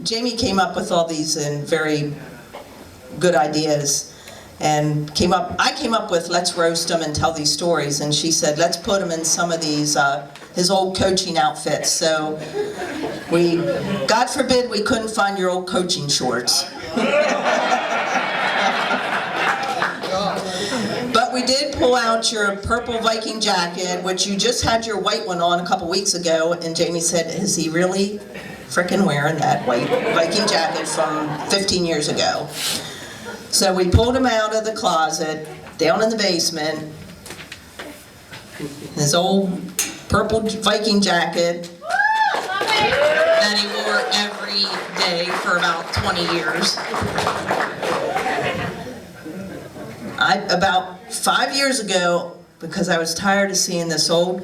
Jamie came up with all these very good ideas. And I came up with, let's roast him and tell these stories, and she said, let's put him in some of these, his old coaching outfits. So God forbid we couldn't find your old coaching shorts. But we did pull out your purple Viking jacket, which you just had your white one on a couple weeks ago, and Jamie said, is he really frickin' wearing that white Viking jacket from 15 years ago? So we pulled him out of the closet, down in the basement, his old purple Viking jacket that he wore every day for about 20 years. About 5 years ago, because I was tired of seeing this old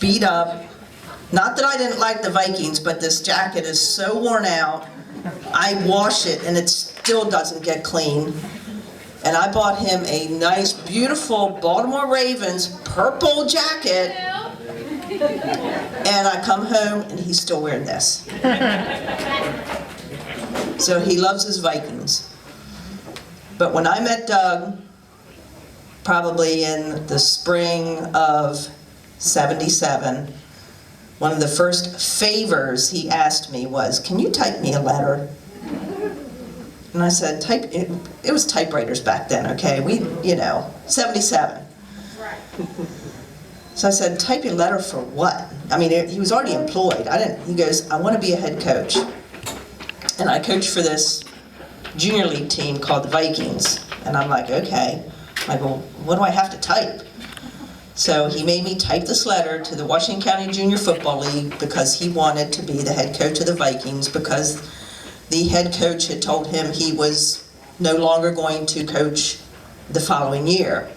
beat up, not that I didn't like the Vikings, but this jacket is so worn out, I wash it and it still doesn't get clean. And I bought him a nice, beautiful Baltimore Ravens purple jacket. And I come home and he's still wearing this. So he loves his Vikings. But when I met Doug, probably in the spring of '77, one of the first favors he asked me was, can you type me a letter? And I said, it was typewriters back then, okay? 77. So I said, type your letter for what? I mean, he was already employed. He goes, I want to be a head coach. And I coached for this junior league team called the Vikings. And I'm like, okay. I go, what do I have to type? So he made me type this letter to the Washington County Junior Football League because he wanted to be the head coach of the Vikings, because the head coach had told him he was no longer going to coach the following year.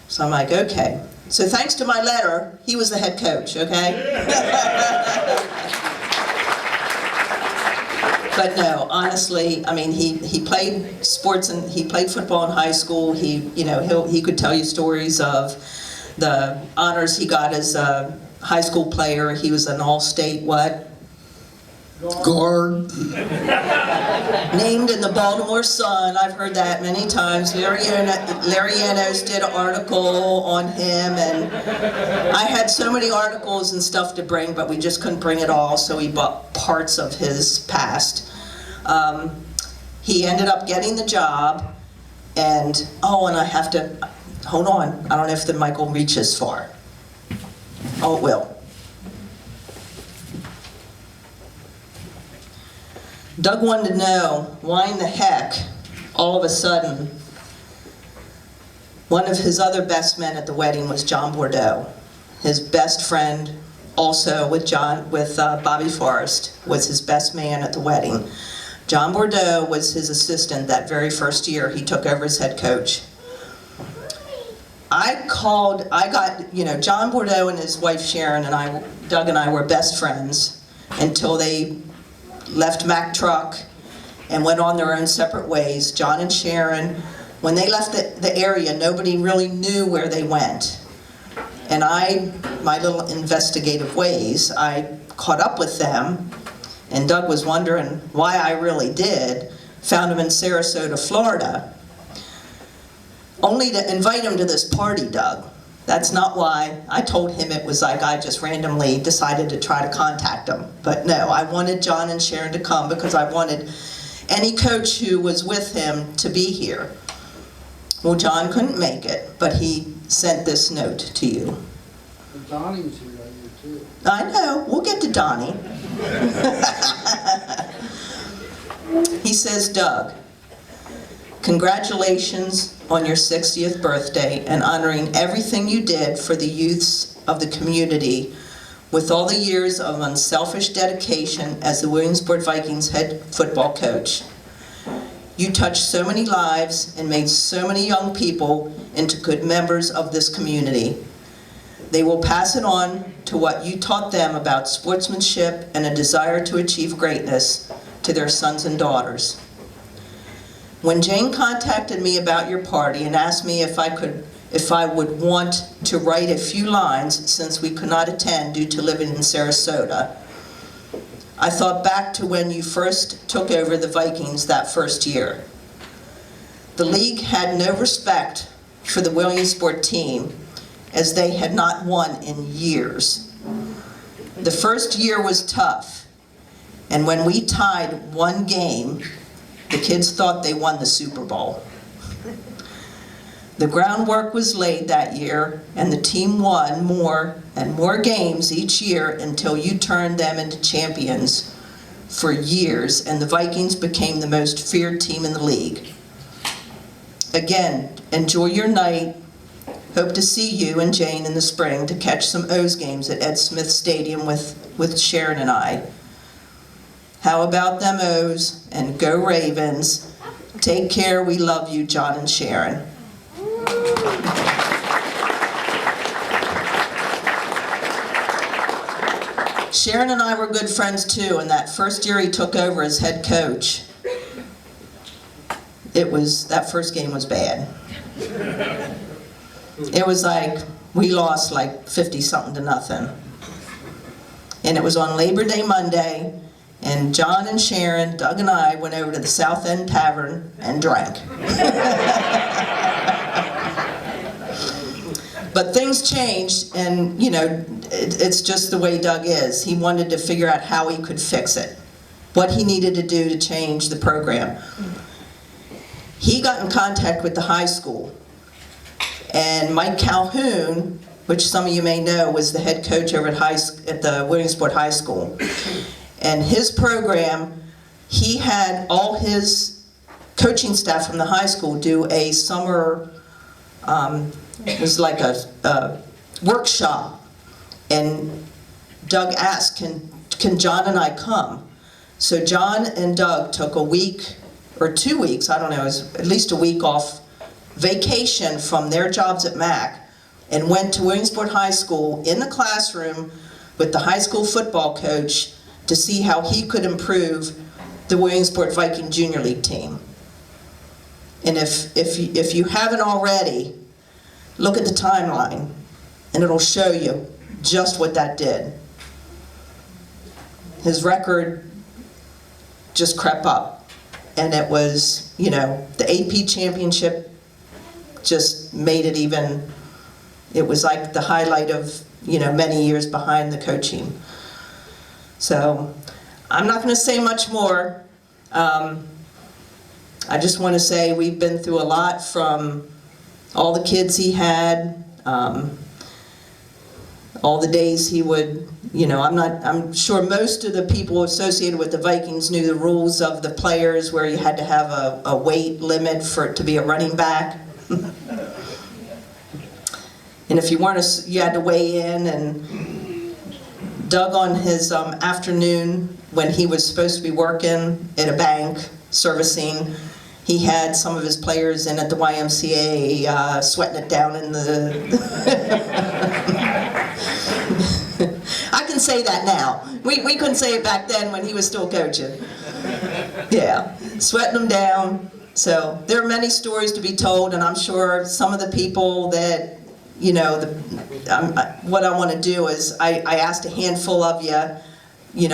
So I'm like, okay. So thanks to my letter, he was the head coach, okay? But no, honestly, I mean, he played sports and he played football in high school. He could tell you stories of the honors he got as a high school player. He was an all-state what? Guard. Named in the Baltimore Sun. I've heard that many times. Larry Yanos did an article on him, and I had so many articles and stuff to bring, but we just couldn't bring it all, so we bought parts of his past. He ended up getting the job, and I have to, hold on, I don't know if the mic will reach as far. Oh, it will. Doug wanted to know why in the heck, all of a sudden, one of his other best men at the wedding was John Bordeaux. His best friend, also with Bobby Forrest, was his best man at the wedding. John Bordeaux was his assistant that very first year he took over as head coach. John Bordeaux and his wife Sharon and Doug and I were best friends until they left Mack Truck and went on their own separate ways. John and Sharon, when they left the area, nobody really knew where they went. And my little investigative ways, I caught up with them, and Doug was wondering why I really did, found him in Sarasota, Florida, only to invite him to this party, Doug. That's not why. I told him it was like I just randomly decided to try to contact him. But no, I wanted John and Sharon to come because I wanted any coach who was with him to be here. Well, John couldn't make it, but he sent this note to you. Donnie's here right here too. I know, we'll get to Donnie. He says, Doug, congratulations on your 60th birthday and honoring everything you did for the youths of the community with all the years of unselfish dedication as the Williamsport Vikings head football coach. You touched so many lives and made so many young people into good members of this community. They will pass it on to what you taught them about sportsmanship and a desire to achieve greatness to their sons and daughters. When Jane contacted me about your party and asked me if I would want to write a few lines since we could not attend due to living in Sarasota, I thought back to when you first took over the Vikings that first year. The league had no respect for the Williamsport team, as they had not won in years. The first year was tough, and when we tied one game, the kids thought they won the Super Bowl. The groundwork was laid that year, and the team won more and more games each year until you turned them into champions for years, and the Vikings became the most feared team in the league. Again, enjoy your night. Hope to see you and Jane in the spring to catch some O's games at Ed Smith Stadium with Sharon and I. How about them O's, and go Ravens. Take care, we love you, John and Sharon. Sharon and I were good friends too, and that first year he took over as head coach, that first game was bad. It was like, we lost like 50-something to nothing. And it was on Labor Day Monday, and John and Sharon, Doug and I went over to the South End Tavern and drank. But things changed, and it's just the way Doug is. He wanted to figure out how he could fix it, what he needed to do to change the program. He got in contact with the high school, and Mike Calhoun, which some of you may know, was the head coach over at the Williamsport High School. And his program, he had all his coaching staff from the high school do a summer, it was like a workshop. And Doug asked, can John and I come? So John and Doug took a week or 2 weeks, I don't know, it was at least a week off vacation from their jobs at Mac, and went to Williamsport High School in the classroom with the high school football coach to see how he could improve the Williamsport Viking Junior League team. And if you haven't already, look at the timeline, and it'll show you just what that did. His record just crept up, and it was, the AP championship just made it even, it was like the highlight of, many years behind the coaching. So, I'm not going to say much more. I just want to say we've been through a lot, from all the kids he had, all the days he would, I'm sure most of the people associated with the Vikings knew the rules of the players, where you had to have a weight limit for it to be a running back. And if you weren't, you had to weigh in. And Doug, on his afternoon when he was supposed to be working at a bank servicing, he had some of his players in at the YMCA sweating it down in the... I can say that now. We couldn't say it back then when he was still coaching. Yeah, sweating them down. So there are many stories to be told, and I'm sure some of the people that, what I want to do is, I asked a handful of you,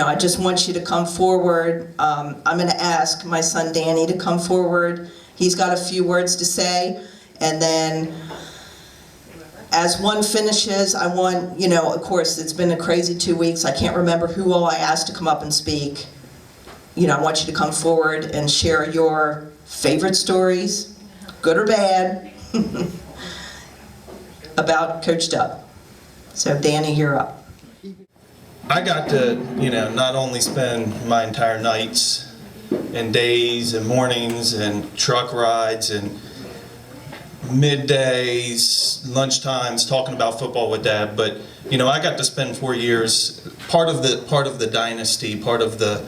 I just want you to come forward. I'm going to ask my son Danny to come forward. He's got a few words to say, and then as one finishes, I want, of course, it's been a crazy 2 weeks. I can't remember who all I asked to come up and speak. I want you to come forward and share your favorite stories, good or bad, about Coach Doug. So Danny, you're up. I got to, not only spend my entire nights and days and mornings and truck rides and middays, lunchtimes talking about football with Dad, but I got to spend 4 years part of the dynasty, part of the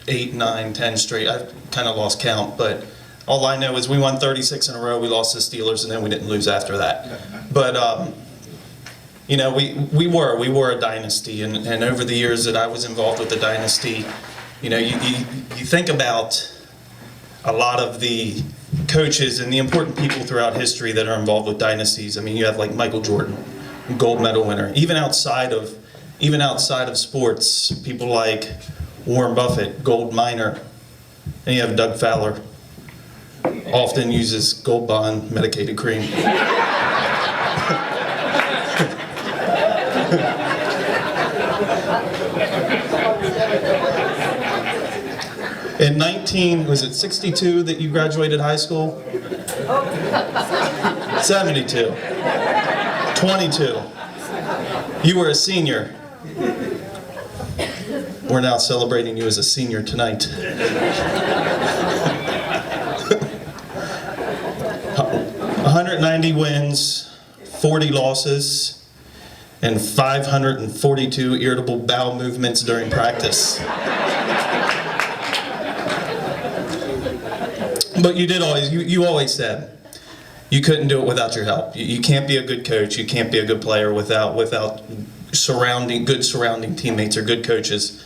8, 9, 10 straight. I've kind of lost count, but all I know is we won 36 in a row. We lost the Steelers, and then we didn't lose after that. But we were a dynasty, and over the years that I was involved with the dynasty, you think about a lot of the coaches and the important people throughout history that are involved with dynasties. I mean, you have like Michael Jordan, gold medal winner. Even outside of sports, people like Warren Buffett, gold miner. And you have Doug Fowler, often uses Gold Bond medicated cream. In was it 62 that you graduated high school? 72. 22. You were a senior. We're now celebrating you as a senior tonight. 190 wins, 40 losses, and 542 irritable bowel movements during practice. But you did always, you always said you couldn't do it without your help. You can't be a good coach, you can't be a good player without good surrounding teammates or good coaches.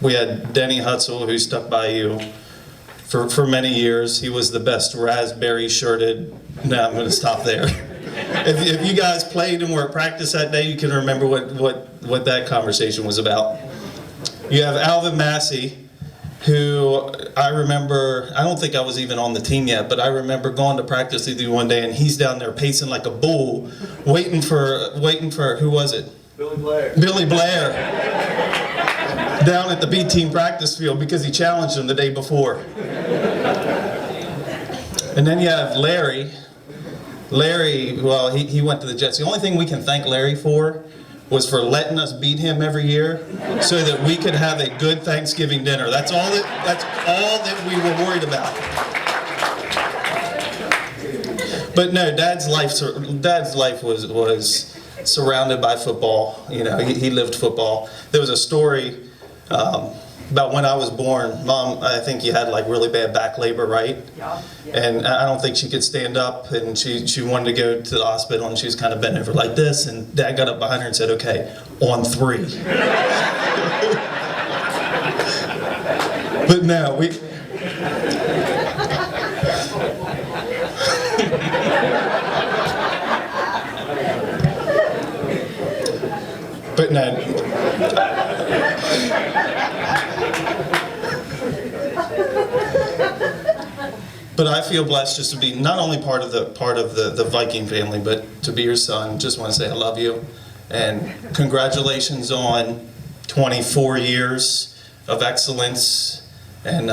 We had Denny Hutzel, who stuck by you for many years. He was the best raspberry shirted. No, I'm going to stop there. If you guys played and were at practice that day, you can remember what that conversation was about. You have Alvin Massey, who I remember, I don't think I was even on the team yet, but I remember going to practice with you one day, and he's down there pacing like a bull, waiting for who was it? Billy Blair. Billy Blair, down at the B team practice field because he challenged him the day before. And then you have Larry. Larry, well, he went to the Jets. The only thing we can thank Larry for was for letting us beat him every year so that we could have a good Thanksgiving dinner. That's all that we were worried about. But no, Dad's life was surrounded by football. You know, he lived football. There was a story about when I was born. Mom, I think you had like really bad back labor, right? Yeah. And I don't think she could stand up, and she wanted to go to the hospital, and she was kind of bent over like this, and Dad got up behind her and said, "Okay, on 3." But no, but no. But I feel blessed just to be not only part of the Viking family, but to be your son. Just want to say I love you, and congratulations on 24 years of excellence, and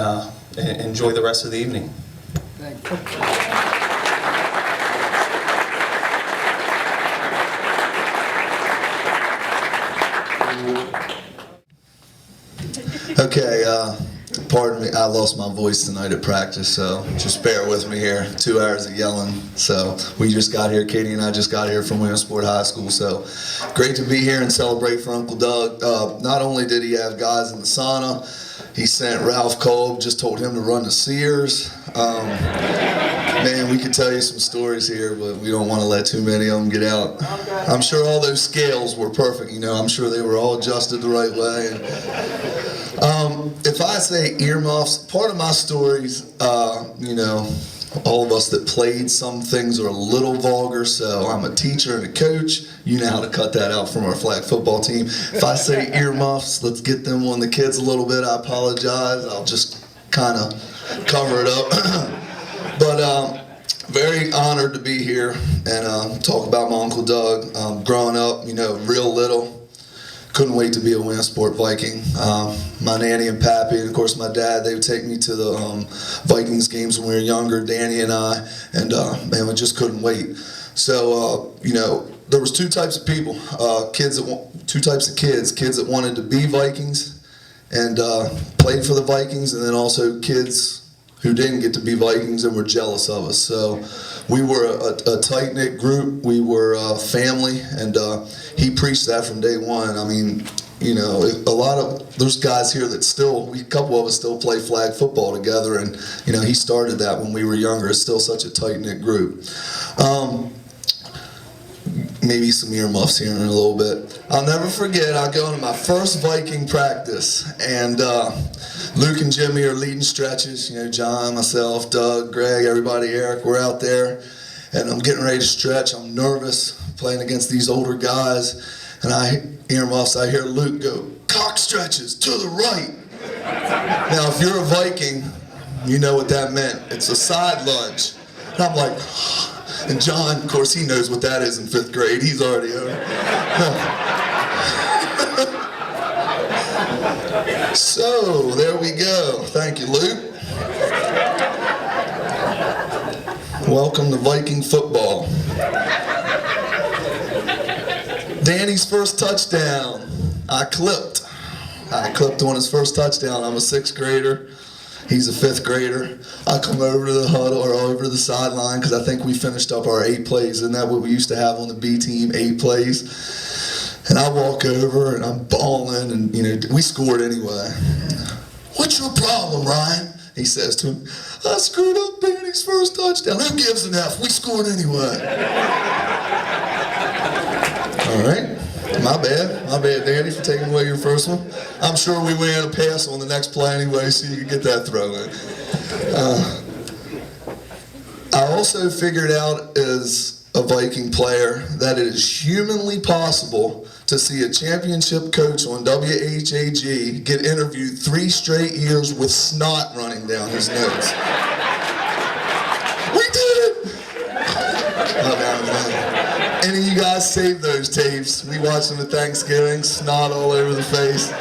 enjoy the rest of the evening. Thank you. Okay, pardon me, I lost my voice tonight at practice, so just bear with me here. 2 hours of yelling. So we just got here, Katie and I just got here from Williamsport High School, so great to be here and celebrate for Uncle Doug. Not only did he have guys in the sauna, he sent Ralph Kolb, just told him to run to Sears. Man, we could tell you some stories here, but we don't want to let too many of them get out. I'm sure all those scales were perfect, you know, I'm sure they were all adjusted the right way. And, if I say earmuffs, part of my stories, you know, all of us that played, some things are a little vulgar, so I'm a teacher and a coach. You know how to cut that out from our flag football team. If I say earmuffs, let's get them on the kids a little bit. I apologize. I'll just kind of cover it up. But very honored to be here and talk about my Uncle Doug. Growing up, you know, real little. Couldn't wait to be a Williamsport Viking. My nanny and pappy, and of course my dad, they would take me to the Vikings games when we were younger, Danny and I, and man, we just couldn't wait. So, you know, there was two types of people, two types of kids that wanted to be Vikings and played for the Vikings, and then also kids who didn't get to be Vikings and were jealous of us. So we were a tight-knit group, we were a family, and he preached that from day one. I mean, you know, there's guys here that still, a couple of us still play flag football together, and, you know, he started that when we were younger. It's still such a tight-knit group. Maybe some earmuffs here in a little bit. I'll never forget, I go to my first Viking practice, and Luke and Jimmy are leading stretches. You know, John, myself, Doug, Greg, everybody, Eric, we're out there, and I'm getting ready to stretch. I'm nervous, playing against these older guys, and earmuffs, I hear Luke go, cock stretches to the right. Now, if you're a Viking, you know what that meant. It's a side lunge. And I'm like, and John, of course, he knows what that is in 5th grade. He's already over. So, there we go. Thank you, Luke. Welcome to Viking football. Danny's first touchdown. I clipped on his first touchdown. I'm a 6th grader. He's a 5th grader. I come over to the huddle or over to the sideline because I think we finished up our 8 plays. Isn't that what we used to have on the B team, 8 plays? And I walk over and I'm bawling and, we scored anyway. What's your problem, Ryan? He says to him, I screwed up Danny's first touchdown. Who gives an F? We scored anyway. All right. My bad, Danny, for taking away your first one. I'm sure we ran a pass on the next play anyway, so you could get that throw in. I also figured out as a Viking player that it is humanly possible to see a championship coach on WHAG get interviewed 3 straight years with snot running down his nose. We did it! Any of you guys saved those tapes? We watched them at Thanksgiving, snot all over the face.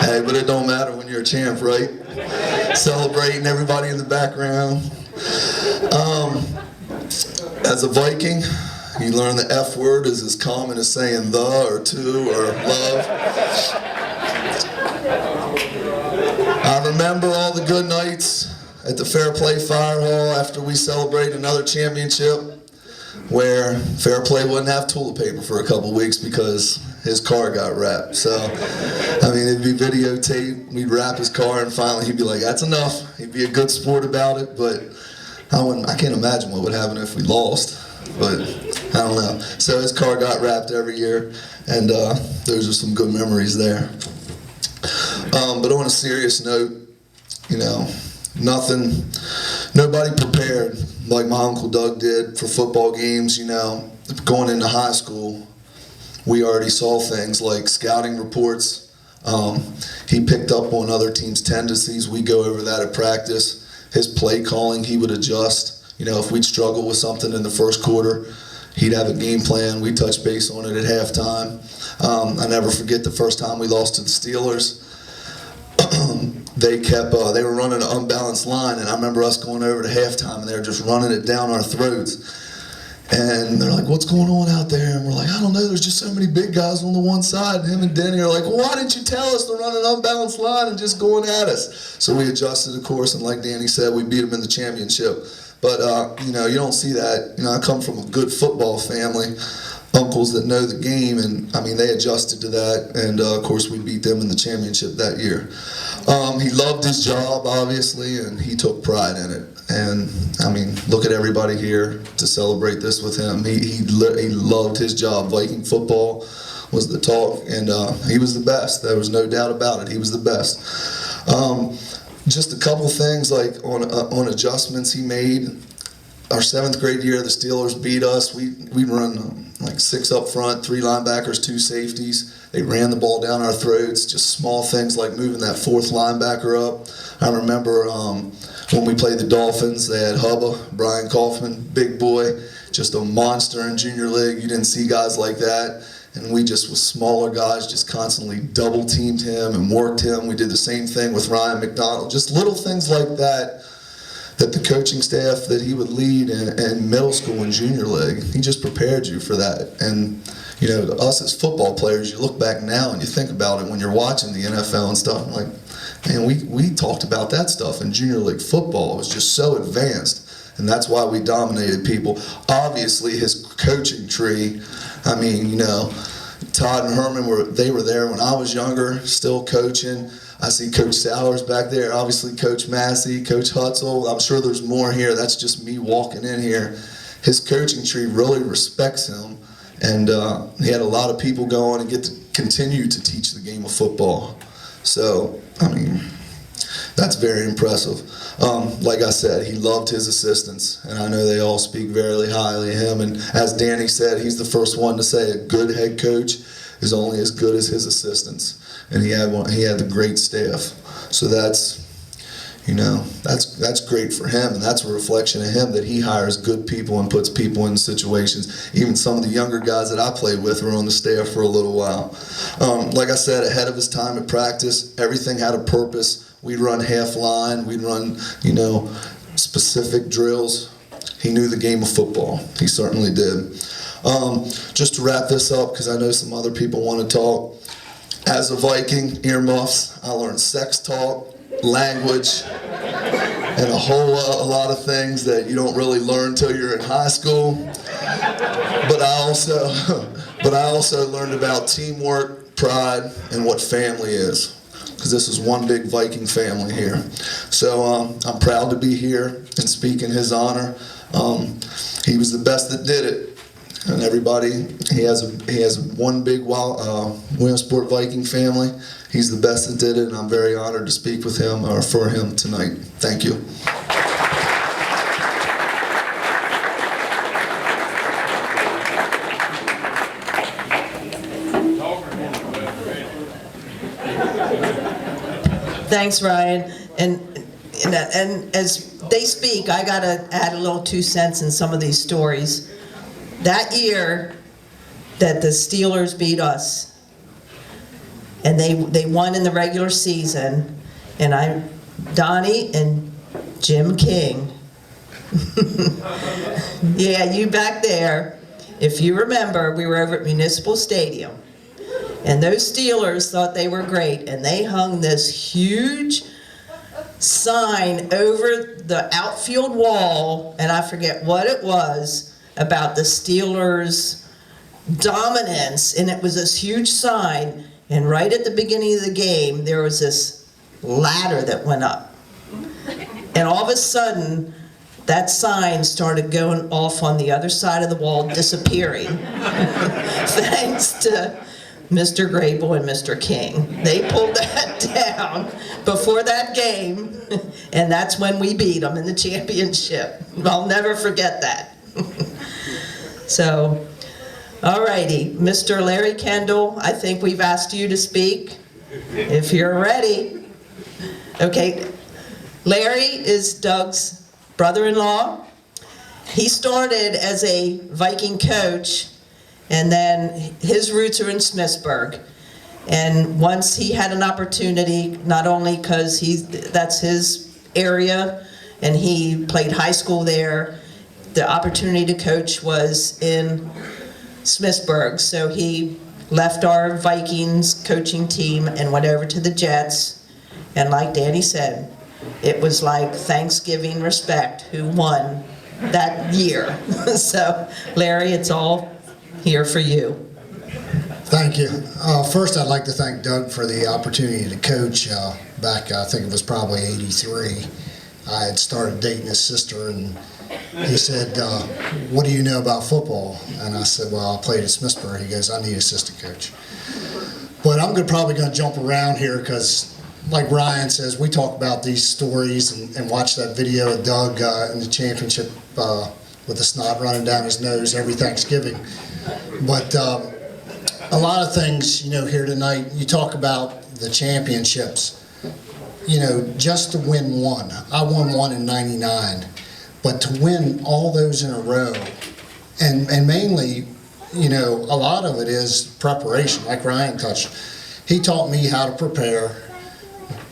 Hey, but it don't matter when you're a champ, right? Celebrating, everybody in the background. As a Viking, you learn the F word is as common as saying the or to or love. I remember all the good nights at the Fair Play Fire Hall after we celebrate another championship, where Fair Play wouldn't have toilet paper for a couple weeks because his car got wrapped. So, it'd be videotaped, we'd wrap his car, and finally he'd be like, that's enough. He'd be a good sport about it, but I can't imagine what would happen if we lost, but I don't know. So his car got wrapped every year, and those are some good memories there. But on a serious note, nobody prepared like my Uncle Doug did for football games. Going into high school, we already saw things like scouting reports. He picked up on other teams' tendencies. We go over that at practice. His play calling, he would adjust. If we'd struggle with something in the first quarter, he'd have a game plan. We'd touch base on it at halftime. I never forget the first time we lost to the Steelers. They were running an unbalanced line, and I remember us going over to halftime, and they were just running it down our throats. And they're like, what's going on out there? And we're like, I don't know, there's just so many big guys on the one side. And him and Denny are like, well, why didn't you tell us to run an unbalanced line and just going at us? So we adjusted the course, and like Danny said, we beat them in the championship. But, you don't see that. I come from a good football family, uncles that know the game, and, they adjusted to that. And, of course, we beat them in the championship that year. He loved his job, obviously, and he took pride in it. And, look at everybody here to celebrate this with him. He loved his job. Viking football was the talk, and he was the best. There was no doubt about it. He was the best. Just a couple things like on adjustments he made. Our 7th grade year, the Steelers beat us. We'd run like 6 up front, 3 linebackers, 2 safeties. They ran the ball down our throats. Just small things like moving that 4th linebacker up. I remember when we played the Dolphins, they had Hubba, Brian Kaufman, big boy, just a monster in junior league. You didn't see guys like that. And we just, with smaller guys, just constantly double teamed him and worked him. We did the same thing with Ryan McDonald. Just little things like that the coaching staff that he would lead in middle school and junior league, he just prepared you for that. And, us as football players, you look back now and you think about it when you're watching the NFL and stuff, like, man, we talked about that stuff in junior league football. It was just so advanced. And that's why we dominated people. Obviously, his coaching tree, Todd and Herman were there when I was younger, still coaching. I see Coach Sowers back there, obviously Coach Massey, Coach Hutzel. I'm sure there's more here. That's just me walking in here. His coaching tree really respects him, and he had a lot of people going and get to continue to teach the game of football. So, that's very impressive. Like I said, he loved his assistants, and I know they all speak very highly of him. And as Danny said, he's the first one to say a good head coach is only as good as his assistants. and he had the great staff. So that's great for him, and that's a reflection of him, that he hires good people and puts people in situations. Even some of the younger guys that I played with were on the staff for a little while. Like I said, ahead of his time at practice, everything had a purpose. We'd run half line, we'd run, specific drills. He knew the game of football. He certainly did. Just to wrap this up, because I know some other people want to talk. As a Viking, earmuffs, I learned sex talk, language, and a lot of things that you don't really learn till you're in high school. But I also learned about teamwork, pride, and what family is, because this is one big Viking family here. So I'm proud to be here and speak in his honor. He was the best that did it. And everybody, he has one big Williamsport Viking family. He's the best that did it, and I'm very honored to speak with him or for him tonight. Thank you. Thanks, Ryan. And as they speak, I gotta add a little 2 cents in some of these stories. That year that the Steelers beat us, and they won in the regular season, and Donnie and Jim King, yeah, you back there, if you remember, we were over at Municipal Stadium, and those Steelers thought they were great, and they hung this huge sign over the outfield wall, and I forget what it was, about the Steelers' dominance, and it was this huge sign, and right at the beginning of the game, there was this ladder that went up. And all of a sudden, that sign started going off on the other side of the wall, disappearing. Thanks to Mr. Grable and Mr. King. They pulled that down before that game, and that's when we beat them in the championship. I'll never forget that. So, all righty, Mr. Larry Kendall, I think we've asked you to speak, if you're ready. Okay, Larry is Doug's brother-in-law. He started as a Viking coach, and then his roots are in Smithsburg. And once he had an opportunity, not only because that's his area, and he played high school there, the opportunity to coach was in Smithsburg. So he left our Vikings coaching team and went over to the Jets. And like Danny said, it was like Thanksgiving respect who won that year. So Larry, it's all here for you. Thank you. First, I'd like to thank Doug for the opportunity to coach back, I think it was probably '83. I had started dating his sister, and he said, what do you know about football? And I said, well, I played at Smithsburg. He goes, I need an assistant coach. But I'm probably going to jump around here because, like Ryan says, we talk about these stories and watch that video of Doug in the championship with the snot running down his nose every Thanksgiving. But a lot of things, here tonight, you talk about the championships. Just to win one. I won one in '99. But to win all those in a row, and mainly, a lot of it is preparation, like Ryan touched. He taught me how to prepare.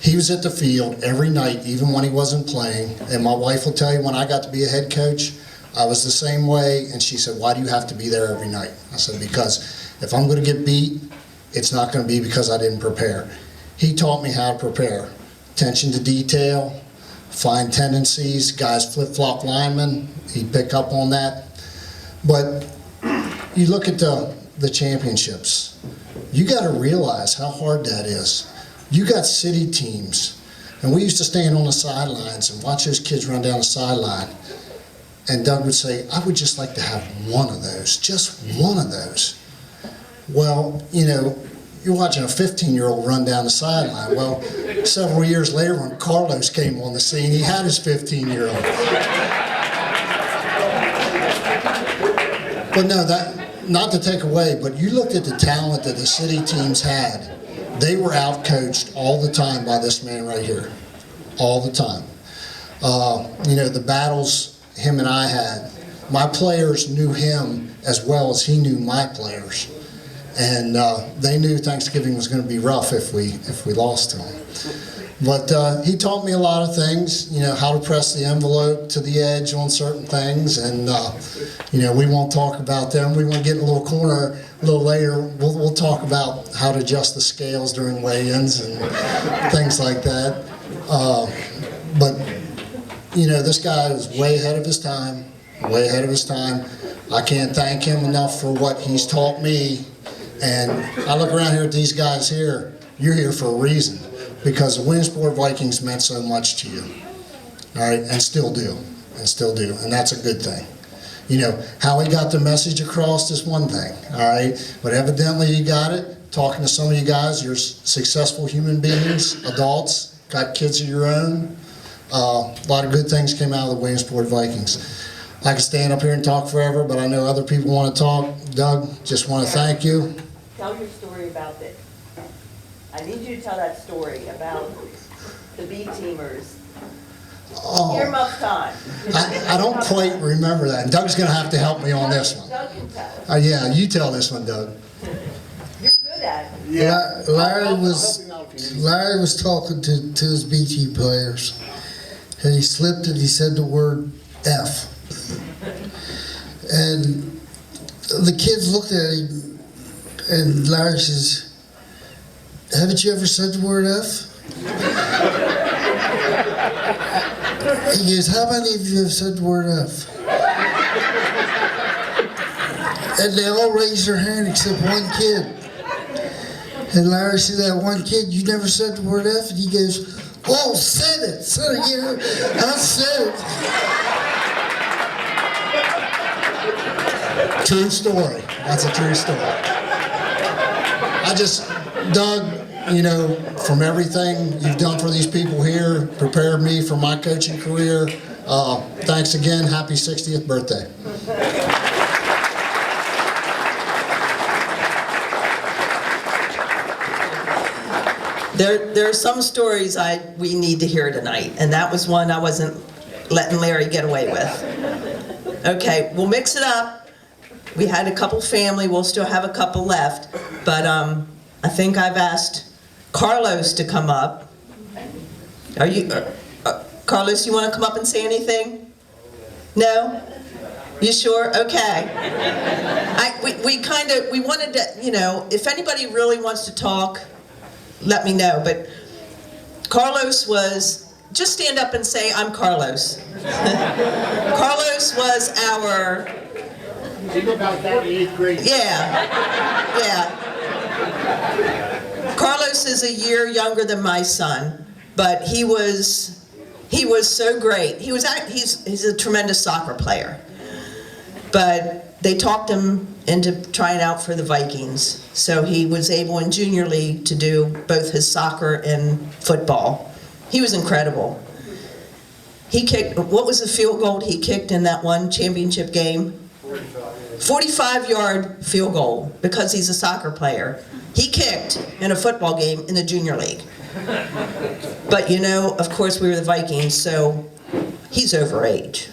He was at the field every night, even when he wasn't playing. And my wife will tell you, when I got to be a head coach, I was the same way. And she said, why do you have to be there every night? I said, because if I'm going to get beat, it's not going to be because I didn't prepare. He taught me how to prepare. Attention to detail, find tendencies, guys flip-flop linemen, he'd pick up on that. But you look at the championships, you got to realize how hard that is. You got city teams, and we used to stand on the sidelines and watch those kids run down the sideline, and Doug would say, I would just like to have one of those, just one of those. Well, you're watching a 15-year-old run down the sideline. Well, several years later when Carlos came on the scene, he had his 15-year-old. But no, that not to take away, but you looked at the talent that the city teams had they were out-coached all the time by this man right here, all the time. You know, the battles him and I had, my players knew him as well as he knew my players. And they knew Thanksgiving was going to be rough if we lost to him. But he taught me a lot of things, you know, how to press the envelope to the edge on certain things. And, you know, we won't talk about them. We want to get in a little corner a little later. We'll talk about how to adjust the scales during weigh-ins and things like that. But, you know, this guy is way ahead of his time, way ahead of his time. I can't thank him enough for what he's taught me. And I look around here at these guys here, you're here for a reason, because the Williamsport Vikings meant so much to you, all right, and still do, and that's a good thing. You know, how he got the message across is one thing, all right, but evidently you got it. Talking to some of you guys, you're successful human beings, adults, got kids of your own. A lot of good things came out of the Williamsport Vikings. I could stand up here and talk forever, but I know other people want to talk. Doug, just want to thank you. Tell your story about this. I need you to tell that story about the B-teamers. Earmuff time. I don't quite remember that. And Doug's going to have to help me on this one. Doug can tell it. Yeah, you tell this one, Doug. You're good at it. Yeah, Larry was talking to his BT players, and he slipped and he said the word F. And the kids looked at him, and Larry says, "Haven't you ever said the word F?" He goes, "How many of you have said the word F?" And they all raised their hand except one kid. And Larry said, "That one kid, you never said the word F?" And he goes, "Oh, said it, yeah, I said it." True story. That's a true story. Doug, you know, from everything you've done for these people here, prepared me for my coaching career. Thanks again. Happy 60th birthday. There are some stories we need to hear tonight, and that was one I wasn't letting Larry get away with. Okay, we'll mix it up. We had a couple family, we'll still have a couple left, but I think I've asked Carlos to come up. Are you, Carlos, you want to come up and say anything? No? You sure? Okay. We wanted to, you know, if anybody really wants to talk, let me know, but Carlos was, just stand up and say, "I'm Carlos." Carlos was our... You know about that in 8th grade. Yeah. Carlos is a year younger than my son, but he was so great. He's a tremendous soccer player. But they talked him into trying out for the Vikings, so he was able in junior league to do both his soccer and football. He was incredible. He kicked, what was the field goal he kicked in that one championship game? 45-yard field goal, because he's a soccer player. He kicked in a football game in the junior league. But you know, of course, we were the Vikings, so he's over age.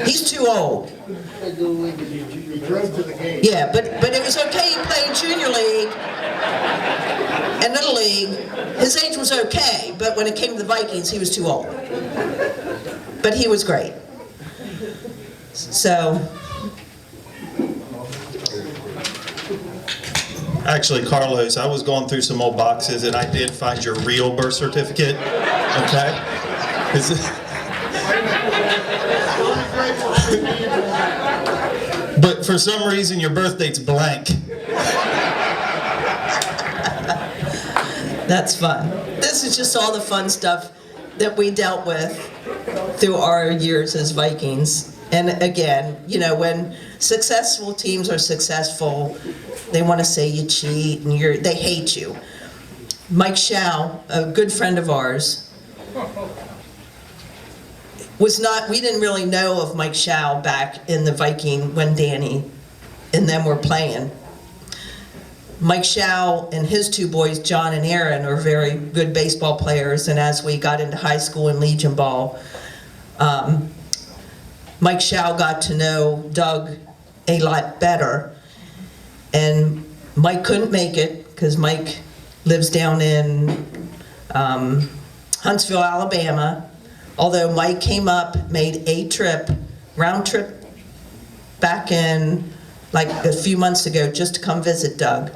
He's too old. Yeah, but it was okay. He played junior league and little league. His age was okay, but when it came to the Vikings, he was too old. But he was great. So, Actually, Carlos, I was going through some old boxes and I did find your real birth certificate. Okay? But for some reason, your birth date's blank. that's fun. This is just all the fun stuff that we dealt with through our years as Vikings. And again, you know, when successful teams are successful, they want to say you cheat and they hate you. Mike Schau, a good friend of ours, we didn't really know of Mike Schau back in the Viking when Danny and them were playing. Mike Schau and his two boys, John and Aaron, are very good baseball players, and as we got into high school and Legion Ball, Mike Schau got to know Doug a lot better, and Mike couldn't make it because Mike lives down in Huntsville, Alabama, although Mike came up, made a trip, round trip, back in like a few months ago just to come visit Doug.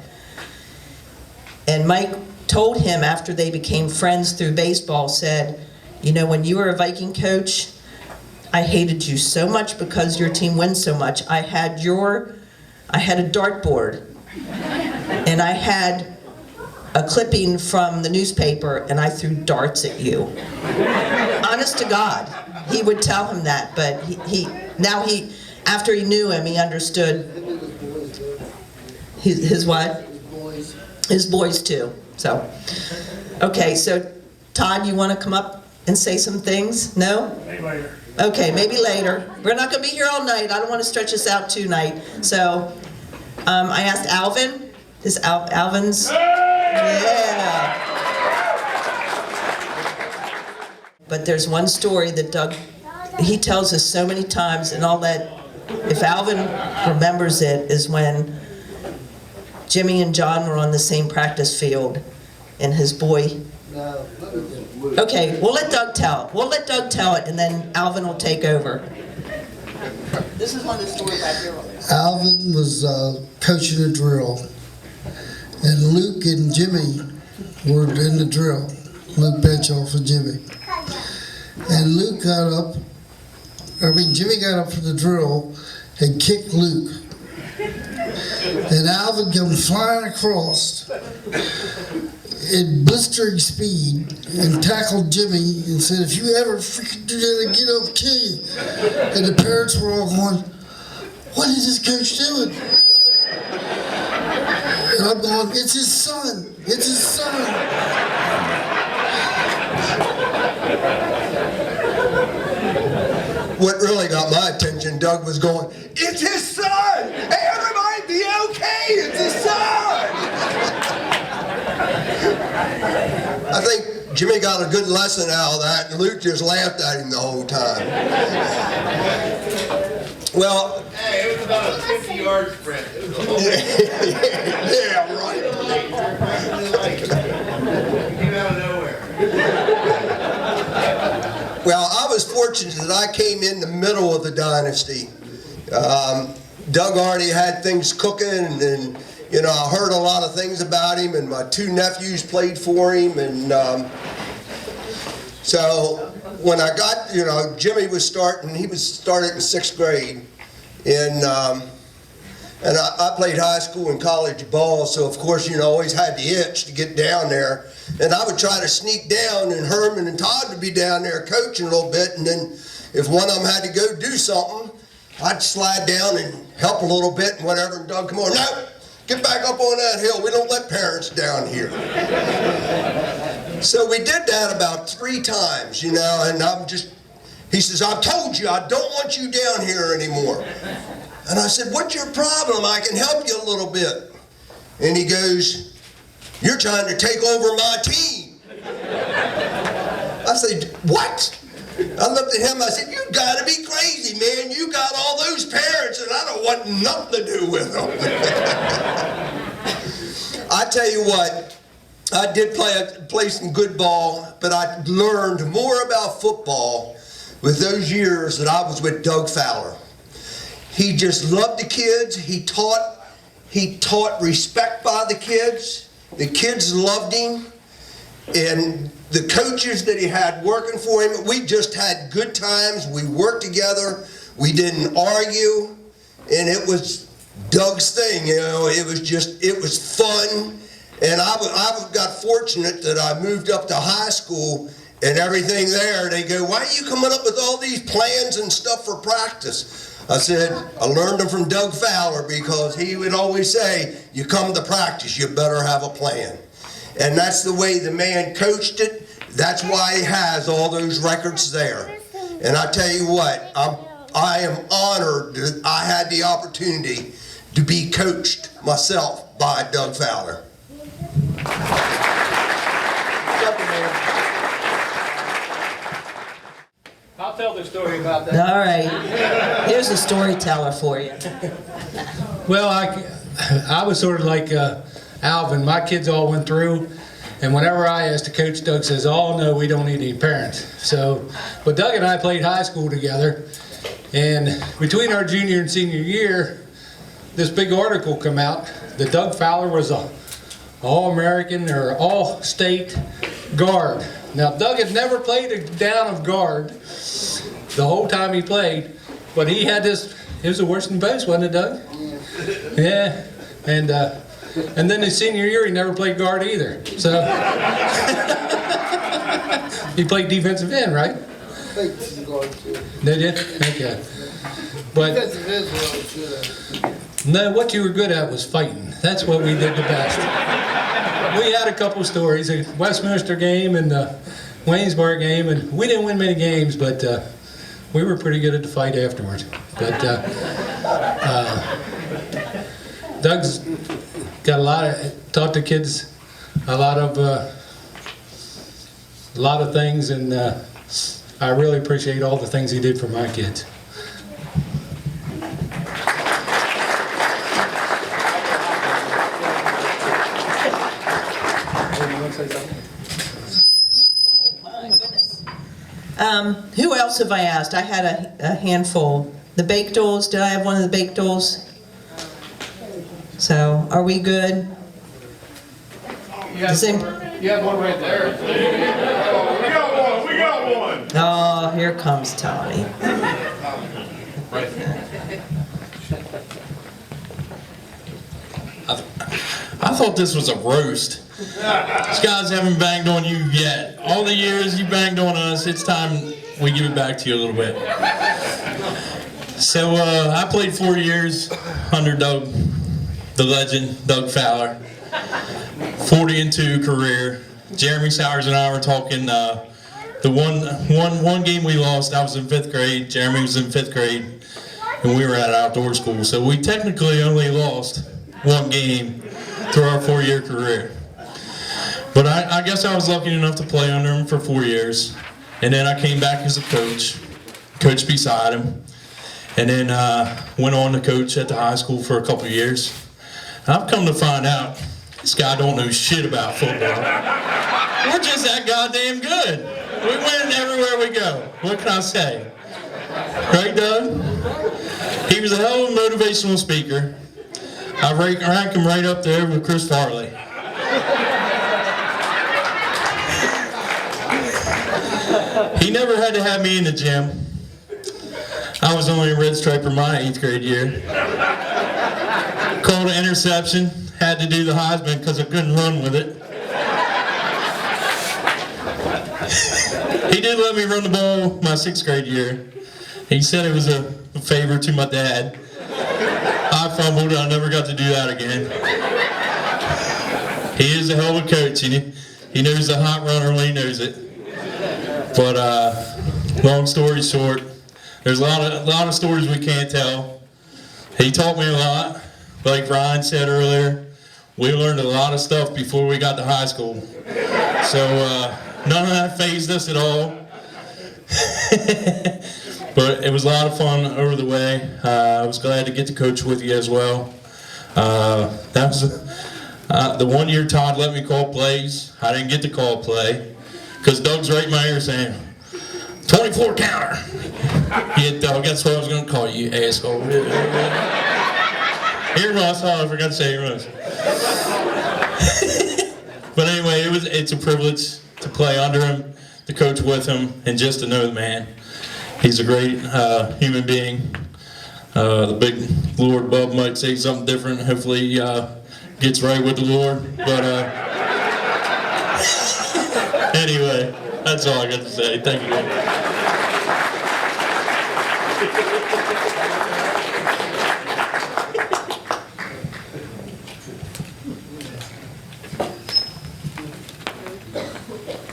And Mike told him after they became friends through baseball, said, you know, when you were a Viking coach, I hated you so much because your team wins so much. I had a dartboard and I had a clipping from the newspaper and I threw darts at you. Honest to God, he would tell him that, but he after he knew him, he understood his what? His boys too. So, okay, so Todd, you want to come up and say some things? No? Maybe later. Okay, maybe later. We're not going to be here all night. I don't want to stretch this out tonight. So, I asked Alvin. Is Alvin's? Yeah. But there's one story that Doug, he tells us so many times, and I'll let, if Alvin remembers it, is when Jimmy and John were on the same practice field, and his boy. Okay, we'll let Doug tell it. We'll let Doug tell it, and then Alvin will take over. This is one of the stories I hear. Alvin was coaching a drill, and Luke and Jimmy were in the drill. Luke Benchoff and Jimmy. And Jimmy got up for the drill and kicked Luke. And Alvin come flying across at blistering speed and tackled Jimmy and said, if you ever freaking do that again, I'll kill you. And the parents were all going, what is this coach doing? And I'm going, it's his son. It's his son. What really got my attention, Doug was going, it's his son! Hey, everybody be okay, it's his son! I think Jimmy got a good lesson out of that, and Luke just laughed at him the whole time. Well, hey, it was about a 50-yard sprint. yeah, right. It came out of nowhere. Well, I was fortunate that I came in the middle of the dynasty. Doug already had things cooking, and you know, I heard a lot of things about him, and my two nephews played for him, and so when I got, you know, Jimmy was starting, he was started in 6th grade, and I played high school and college ball, so of course, you know, always had the itch to get down there. And I would try to sneak down, and Herman and Todd would be down there coaching a little bit, and then if one of them had to go do something, I'd slide down and help a little bit and whatever, and Doug, come on, no, get back up on that hill. We don't let parents down here. So we did that about 3 times, you know, and he says, I've told you, I don't want you down here anymore. And I said, what's your problem? I can help you a little bit. And he goes, you're trying to take over my team. I said, what? I looked at him, I said, you gotta be crazy, man. You got all those parents and I don't want nothing to do with them. I tell you what, I did play some good ball, but I learned more about football with those years that I was with Doug Fowler. He just loved the kids. He taught respect by the kids. The kids loved him. And the coaches that he had working for him, we just had good times. We worked together. We didn't argue. And it was Doug's thing, you know. It was fun. And I got fortunate that I moved up to high school and everything there. They go, why are you coming up with all these plans and stuff for practice? I said, I learned them from Doug Fowler because he would always say, you come to practice, you better have a plan. And that's the way the man coached it. That's why he has all those records there. And I tell you what, I am honored that I had the opportunity to be coached myself by Doug Fowler. I'll tell the story about that. All right. Here's a storyteller for you. Well, I was sort of like Alvin. My kids all went through, and whenever I asked the coach, Doug says, "Oh no, we don't need any parents." So, but Doug and I played high school together, and between our junior and senior year, this big article come out that Doug Fowler was a All-American or All-State guard. Now, Doug had never played a down of guard the whole time he played, but he had this. It was the worst in both, wasn't it, Doug? Yeah, and then his senior year he never played guard either. So he played defensive end, right? Thanks, God, too. Did you? Okay. But Defensive end, well, no, what you were good at was fighting. That's what we did the best. We had a couple stories, a Westminster game and the Williamsport game, and we didn't win many games, but we were pretty good at the fight afterwards. But Doug's got taught the kids a lot of things, and I really appreciate all the things he did for my kids. My goodness. Who else have I asked? I had a handful. The baked dolls, did I have one of the baked dolls? So, are we good? You have one right there. We got one. Oh, here comes Tommy. I thought this was a roast. These guys haven't banged on you yet. All the years you banged on us, it's time we give it back to you a little bit. So I played 4 years under Doug, the legend, Doug Fowler. 40-2 career. Jeremy Sowers and I were talking. The one game we lost, I was in 5th grade. Jeremy was in 5th grade, and we were at outdoor school. So we technically only lost one game through our 4-year career. But I guess I was lucky enough to play under him for 4 years. And then I came back as a coach beside him. And then went on to coach at the high school for a couple of years. And I've come to find out this guy don't know shit about football. We're just that goddamn good. We win everywhere we go. What can I say? Right, Doug? He was a hell of a motivational speaker. I rank him right up there with Chris Farley. He never had to have me in the gym. I was only a red striper my 8th grade year. Called an interception, had to do the Heisman because I couldn't run with it. He did let me run the ball my 6th grade year. He said it was a favor to my dad. I fumbled, I never got to do that again. He is a hell of a coach, and he knows the hot runner when he knows it. But long story short, there's a lot of stories we can't tell. He taught me a lot. Like Ryan said earlier, we learned a lot of stuff before we got to high school. So none of that fazed us at all. But it was a lot of fun over the way. I was glad to get to coach with you as well. That was the 1 year Todd let me call plays. I didn't get to call a play because Doug's right in my ear saying, 24 counter. Yeah, Doug, that's what I was going to call you, asshole. Earmuffs, oh, I forgot to say earmuffs. But anyway, it's a privilege to play under him, to coach with him, and just to know the man. He's a great human being. The big Lord Bub might say something different. Hopefully he gets right with the Lord. But anyway, that's all I got to say. Thank you.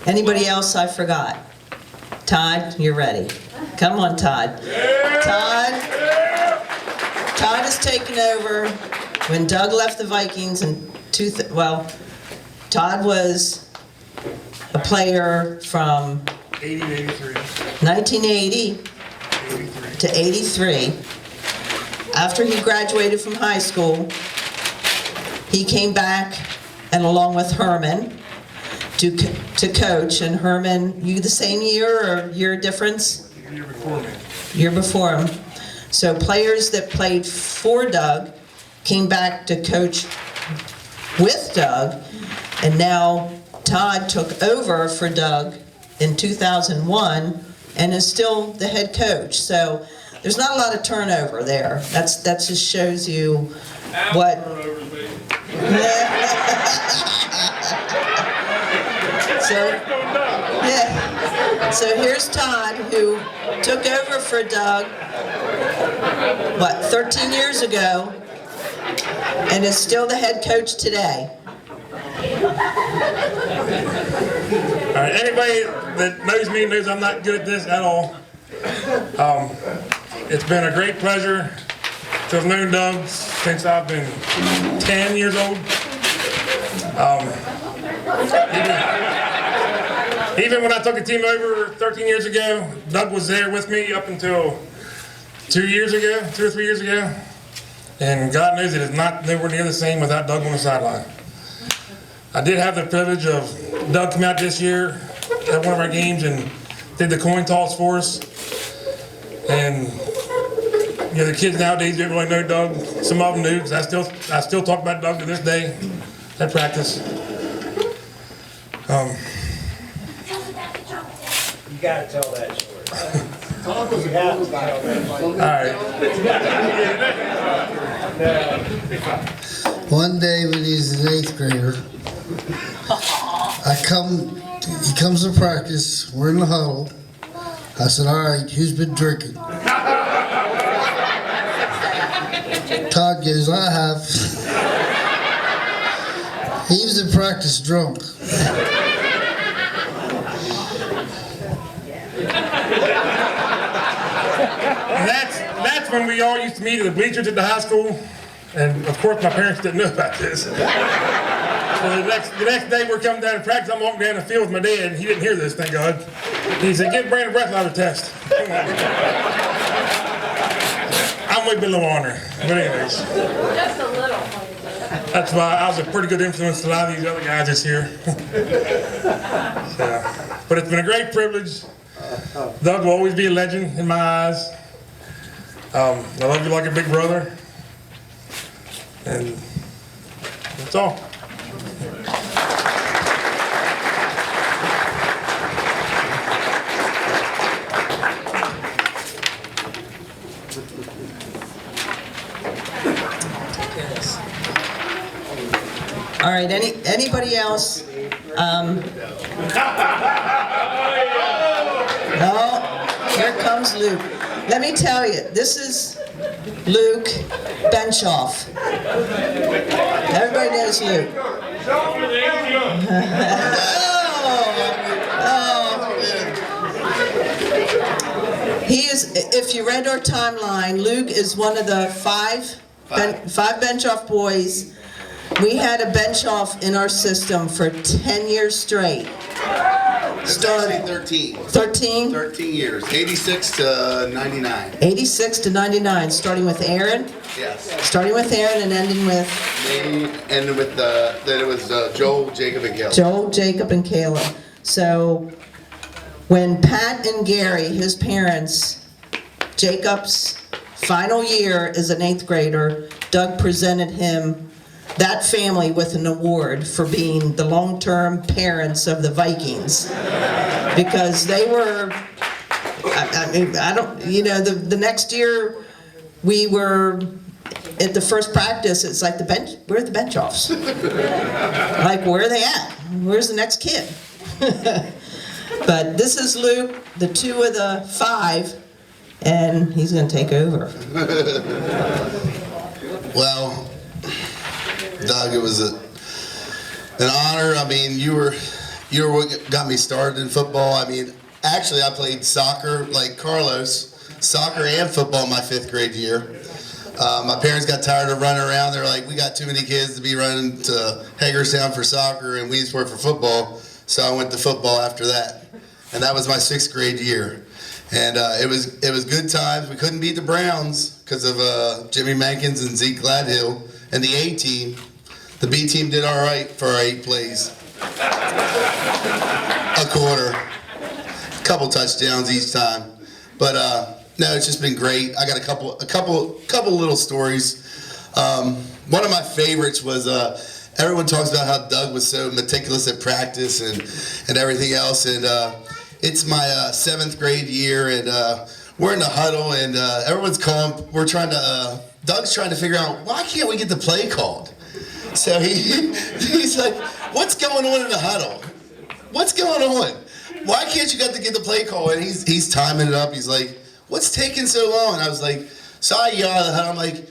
Anybody else I forgot? Todd, you're ready. Come on, Todd. Todd has taken over when Doug left the Vikings in Todd was a player from 1980 to 83. After he graduated from high school, he came back, and along with Herman, to coach. And Herman, you the same year or year difference? Year before me. Year before him. So players that played for Doug came back to coach with Doug, and now Todd took over for Doug in 2001 and is still the head coach. So there's not a lot of turnover there. That just shows you what. So here's Todd, who took over for Doug, 13 years ago, and is still the head coach today. All right, anybody that knows me knows I'm not good at this at all. It's been a great pleasure to have known Doug since I've been 10 years old. Even when I took the team over 13 years ago, Doug was there with me up until 2 or 3 years ago. And God knows it is not nowhere near the same without Doug on the sideline. I did have the privilege of Doug come out this year at one of our games and did the coin toss for us. And you know, the kids nowadays don't really know Doug. Some of them do, because I still talk about Doug to this day at practice. You gotta tell that story. You have to tell that All right. One day when he was an 8th grader, he comes to practice, we're in the huddle. I said, all right, who's been drinking? Todd goes, I have. He was in practice drunk. That's when we all used to meet at the bleachers at the high school. And of course my parents didn't know about this. So the next day we're coming down to practice, I'm walking down the field with my dad, and he didn't hear this, thank God. He said, get Brandon Breathlaw a test. I'm way below honor. But anyways. Just a little. That's why I was a pretty good influence to a lot of these other guys this year. So, but it's been a great privilege. Doug will always be a legend in my eyes. I love you like a big brother. And that's all. All right, anybody else? No, here comes Luke. Let me tell you, this is Luke Benchoff. Everybody knows Luke. He is, if you read our timeline, Luke is one of the five bench-off boys. We had a bench-off in our system for 10 years straight. Starting 13. 13? 13 years, 86 to 99. 86 to 99, starting with Aaron? Yes. Starting with Aaron and ending with? Me, and with then it was Joel, Jacob, and Caleb. Joel, Jacob, and Caleb. So when Pat and Gary, his parents, Jacob's final year as an 8th grader, Doug presented him, that family, with an award for being the long-term parents of the Vikings. Because they were, the next year we were at the first practice, it's like where are the bench-offs? Like, where are they at? Where's the next kid? But this is Luke, the 2 of the 5, and he's going to take over. Well, Doug, it was an honor. I mean, you were what got me started in football. I mean, actually, I played soccer like Carlos, soccer and football my 5th grade year. My parents got tired of running around. They're like, we got too many kids to be running to Hagerstown for soccer and Williamsport for football. So I went to football after that. And that was my 6th grade year. And it was good times. We couldn't beat the Browns because of Jimmy Mankins and Zeke Gladhill and the A team. The B team did all right for our 8 plays. A quarter. A couple touchdowns each time. But no, it's just been great. I got a couple little stories. One of my favorites was everyone talks about how Doug was so meticulous at practice and everything else. And it's my 7th grade year, and we're in the huddle, and everyone's calling. Doug's trying to figure out, why can't we get the play called? So he's like, what's going on in the huddle? What's going on? Why can't you get the play call? And he's timing it up. He's like, what's taking so long? And I was like, so I yell out of the huddle. I'm like,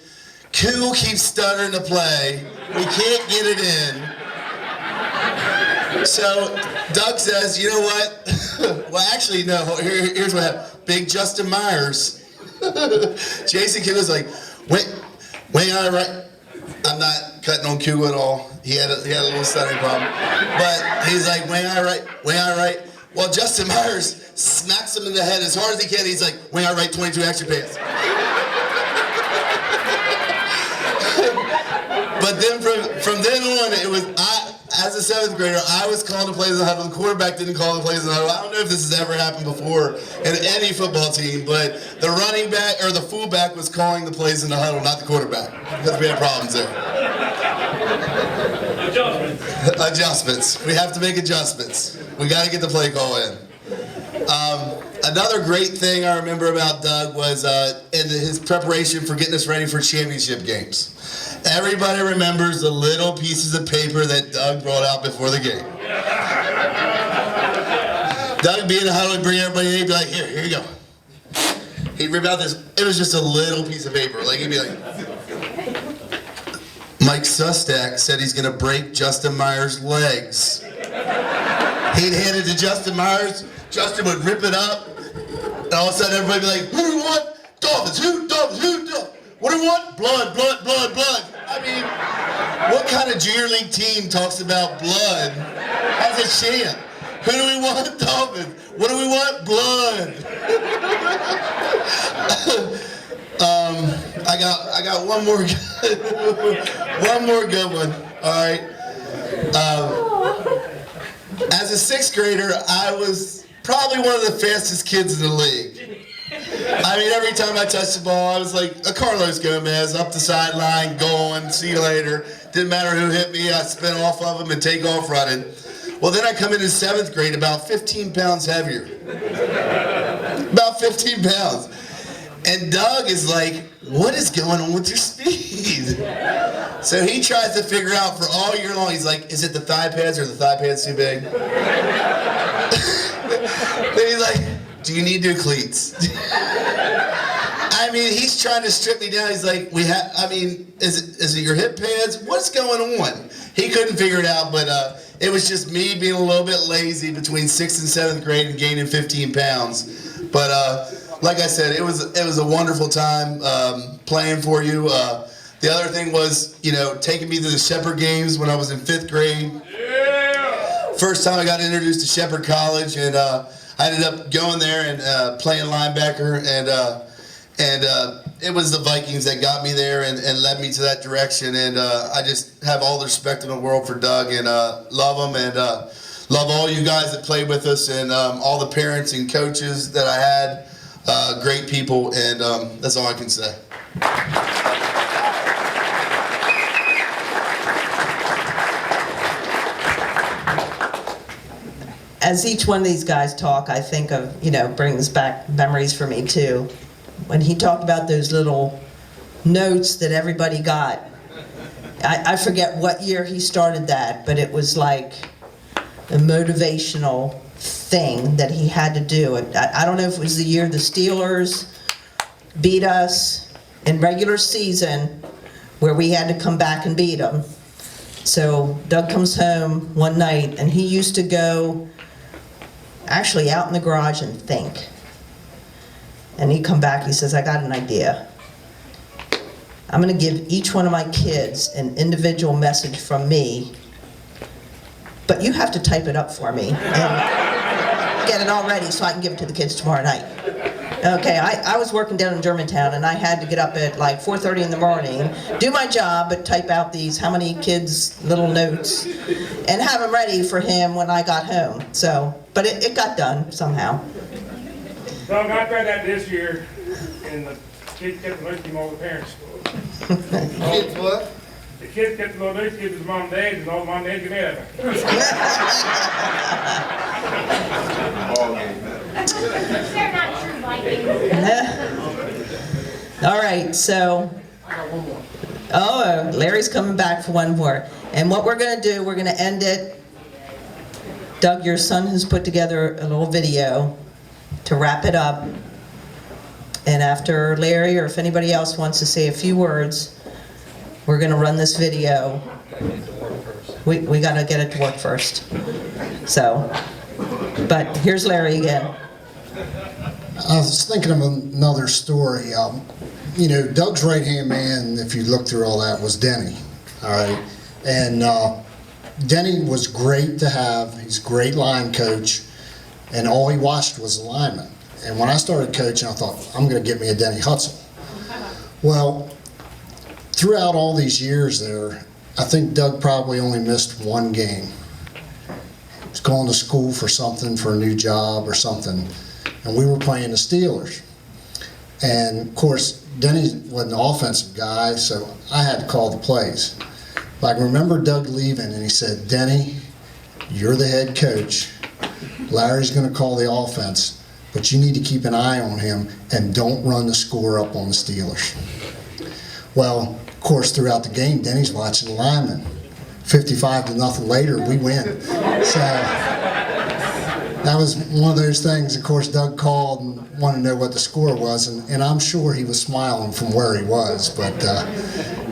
Kugel keeps stuttering to play. We can't get it in. So Doug says, you know what? Well, actually, no. Here's what happened. Big Justin Myers. Jason Kugel's like, wait, all right. I'm not cutting on Kugel at all. He had a little stuttering problem. But he's like, wing eye right. Well, Justin Myers smacks him in the head as hard as he can. He's like, wing eye right, 22 extra pants. But then from then on, it was as a 7th grader, I was calling the plays in the huddle. The quarterback didn't call the plays in the huddle. I don't know if this has ever happened before in any football team, but the running back or the fullback was calling the plays in the huddle, not the quarterback, because we had problems there. Adjustments. We have to make adjustments. We got to get the play call in. Another great thing I remember about Doug was in his preparation for getting us ready for championship games. Everybody remembers the little pieces of paper that Doug brought out before the game. Doug being in the huddle, he'd bring everybody in, he'd be like, here you go. He'd rip out this, it was just a little piece of paper. Like, he'd be like, Mike Sustak said he's going to break Justin Myers' legs. He'd hand it to Justin Myers. Justin would rip it up. And all of a sudden, everybody would be like, who do we want? Dolphins. Who? Dolphins. Who? Dolphins. What do we want? Blood, blood, blood, blood. I mean, what kind of junior league team talks about blood as a chant? Who do we want? Dolphins. What do we want? Blood. I got one more good one. All right. As a 6th grader, I was probably one of the fastest kids in the league. I mean, every time I touched the ball, I was like a Carlos Gomez, up the sideline, going, see you later. Didn't matter who hit me, I'd spin off of them and take off running. Well, then I come into 7th grade about 15 pounds heavier. About 15 pounds. And Doug is like, what is going on with your speed? So he tries to figure out for all year long, he's like, is it the thigh pads or the thigh pads too big? Then he's like, do you need new cleats? I mean, he's trying to strip me down. He's like, is it your hip pads? What's going on? He couldn't figure it out, but it was just me being a little bit lazy between 6th and 7th grade and gaining 15 pounds. But like I said, it was a wonderful time playing for you. The other thing was, taking me to the Shepherd games when I was in 5th grade. Yeah! First time I got introduced to Shepherd College, and I ended up going there and playing linebacker, and it was the Vikings that got me there and led me to that direction. And I just have all the respect in the world for Doug, and love him, and love all you guys that played with us, and all the parents and coaches that I had. Great people, and that's all I can say. As each one of these guys talk, I think of, brings back memories for me too. When he talked about those little notes that everybody got, I forget what year he started that, but it was like a motivational thing that he had to do. I don't know if it was the year the Steelers beat us in regular season, where we had to come back and beat them. So Doug comes home one night, and he used to go actually out in the garage and think. And he'd come back, he says, I got an idea. I'm gonna give each one of my kids an individual message from me, but you have to type it up for me and get it all ready so I can give it to the kids tomorrow night. Okay, I was working down in Germantown and I had to get up at like 4:30 in the morning, do my job, but type out these how many kids' little notes and have them ready for him when I got home. So, but it got done somehow. Doug, I tried that this year, and the kids kept the notes from all the parents. Kids what? The kids kept the little notes, kids was mom and dad, and all the mom and dad get mad at me. They're not true Vikings. All right, so, Larry's coming back for one more. And what we're gonna do, we're gonna end it. Doug, your son has put together a little video to wrap it up. And after Larry, or if anybody else wants to say a few words, we're gonna run this video. We gotta get it to work first. So, but here's Larry again. I was thinking of another story. You know, Doug's right-hand man, if you look through all that, was Denny. All right, and Denny was great to have. He's a great line coach, and all he watched was the linemen. And when I started coaching, I thought, I'm going to get me a Denny Hudson. Well, throughout all these years there, I think Doug probably only missed one game. He was going to school for something, for a new job or something, and we were playing the Steelers. And of course, Denny wasn't an offensive guy, so I had to call the plays. But I remember Doug leaving, and he said, Denny, you're the head coach. Larry's going to call the offense, but you need to keep an eye on him and don't run the score up on the Steelers. Well, of course, throughout the game, Denny's watching the linemen. 55-0 later, we win. So that was one of those things. Of course, Doug called and wanted to know what the score was, and I'm sure he was smiling from where he was. But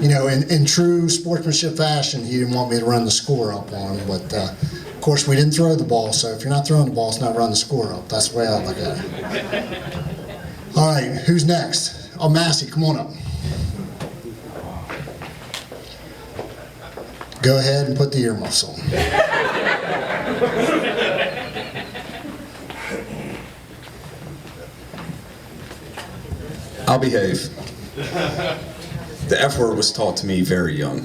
you know, in true sportsmanship fashion, he didn't want me to run the score up on him. But of course, we didn't throw the ball, so if you're not throwing the ball, it's not running the score up. That's the way I look at it. All right, who's next? Oh, Massey, come on up. Go ahead and put the earmuffs on. I'll behave. The F word was taught to me very young,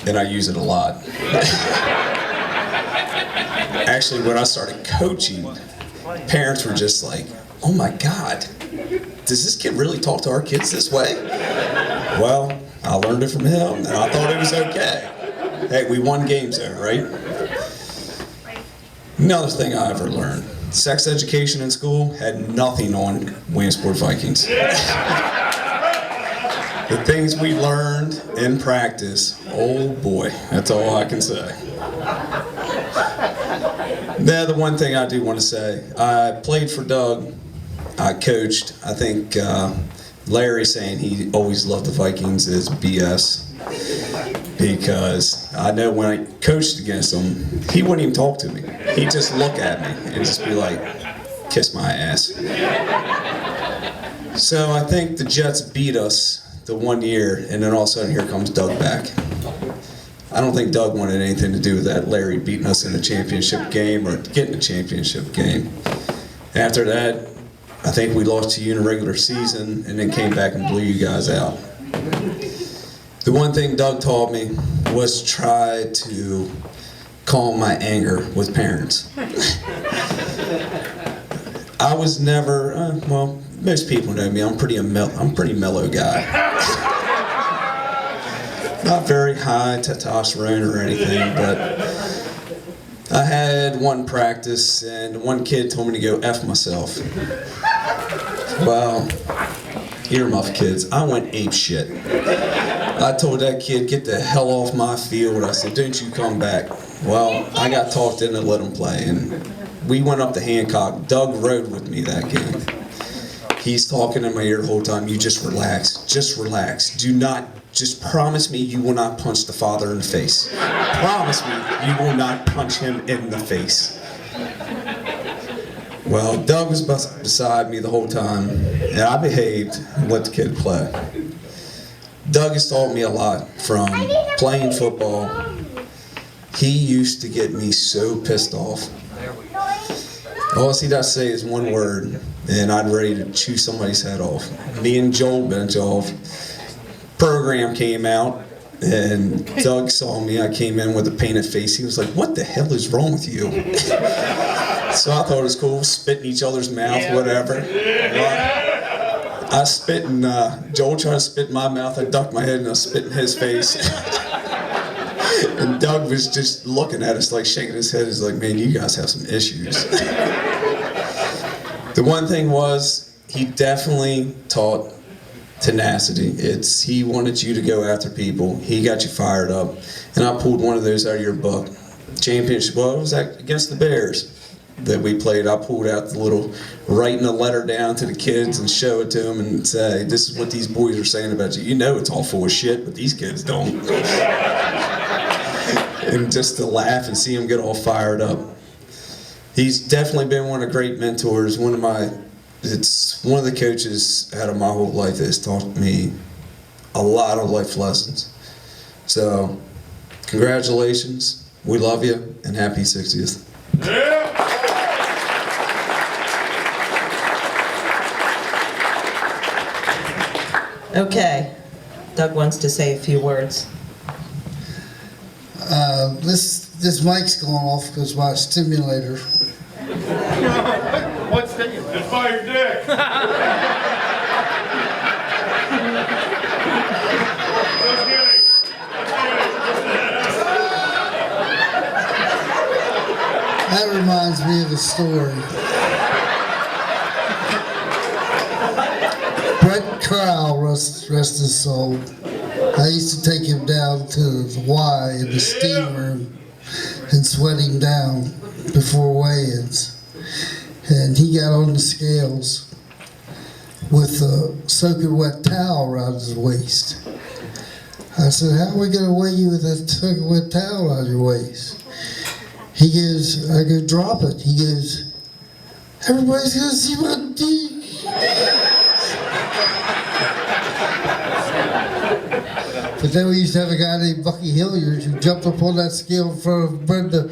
and I use it a lot. Actually, when I started coaching, parents were just like, oh my God, does this kid really talk to our kids this way? Well, I learned it from him, and I thought it was okay. Hey, we won games there, right? Another thing I ever learned, sex education in school had nothing on Williamsport Vikings. The things we learned in practice, oh boy, that's all I can say. Now, the one thing I do want to say, I played for Doug, I coached. I think Larry saying he always loved the Vikings is BS, because I know when I coached against him, he wouldn't even talk to me. He'd just look at me and just be like, kiss my ass. So I think the Jets beat us the 1 year, and then all of a sudden here comes Doug back. I don't think Doug wanted anything to do with that Larry beating us in a championship game or getting a championship game. After that, I think we lost to you in a regular season and then came back and blew you guys out. The one thing Doug taught me was try to calm my anger with parents. I was never, well, most people know me, I'm a pretty mellow guy. Not very high testosterone or anything, but I had one practice and one kid told me to go F myself. Well, earmuff kids, I went ape shit. I told that kid, get the hell off my field. I said, don't you come back. Well, I got talked in to let him play, and we went up to Hancock. Doug rode with me that game. He's talking in my ear the whole time, you just relax, just relax. Do not, just promise me you will not punch the father in the face. Promise me you will not punch him in the face. Well, Doug was beside me the whole time, and I behaved and let the kid play. Doug has taught me a lot from playing football. He used to get me so pissed off. All he does say is one word, and I'd ready to chew somebody's head off. Me and Joel Benchoff, program came out, and Doug saw me. I came in with a painted face. He was like, "What the hell is wrong with you?" So I thought it was cool, spit in each other's mouth, whatever. I spit in, Joel tried to spit in my mouth. I ducked my head and I spit in his face. And Doug was just looking at us like shaking his head. He's like, "Man, you guys have some issues." The one thing was, he definitely taught tenacity. He wanted you to go after people. He got you fired up. And I pulled one of those out of your book. Championship, well, it was against the Bears that we played. I pulled out the little, writing a letter down to the kids and show it to them and say, "This is what these boys are saying about you. You know it's all full of shit, but these kids don't." And just to laugh and see him get all fired up. He's definitely been one of the great mentors. It's one of the coaches out of my whole life that has taught me a lot of life lessons. So, congratulations. We love you, and happy 60th. Okay, Doug wants to say a few words. This mic's going off because my stimulator. What stimulator? It's by your dick. Just kidding. That reminds me of a story. Brett Crowell, rest his soul. I used to take him down to the Y in the steam room and sweat him down before weigh-ins. And he got on the scales with a soaking wet towel around his waist. I said, "How are we going to weigh you with that soaking wet towel around your waist?" He goes, I go, "Drop it." He goes, "Everybody's going to see my dick." But then we used to have a guy named Bucky Hilliard who jumped up on that scale in front of Brenda,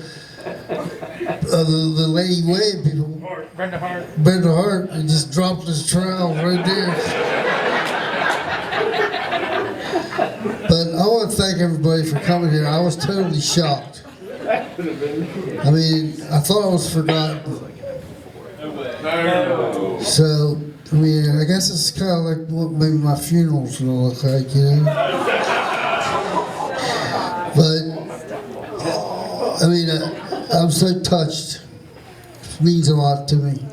the lady weighing people. Brenda Hart. Brenda Hart, and just dropped his trowel right there. But I want to thank everybody for coming here. I was totally shocked. I mean, I thought I was forgotten. So, I mean, I guess it's kind of like what maybe my funeral's gonna look like, you know? But, I mean, I'm so touched. It means a lot to me.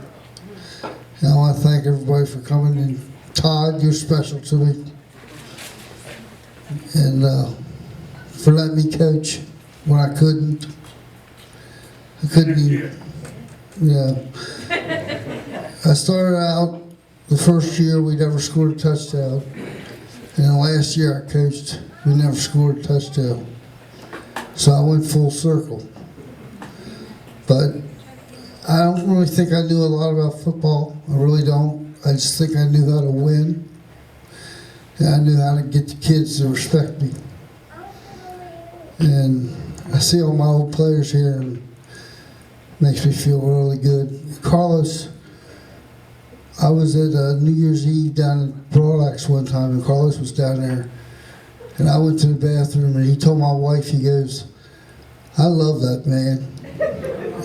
And I want to thank everybody for coming. And Todd, you're special to me. And for letting me coach when I couldn't. I couldn't even, I started out the first year we never scored a touchdown. And the last year I coached, we never scored a touchdown. So I went full circle. But I don't really think I knew a lot about football. I really don't. I just think I knew how to win. And I knew how to get the kids to respect me. And I see all my old players here and it makes me feel really good. Carlos, I was at New Year's Eve down in Broadax one time and Carlos was down there. And I went to the bathroom and he told my wife, he goes, "I love that man."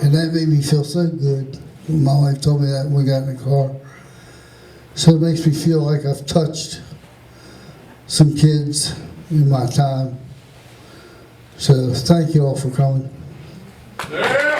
And that made me feel so good. My wife told me that when we got in the car. So it makes me feel like I've touched some kids in my time. So thank you all for coming. Yeah.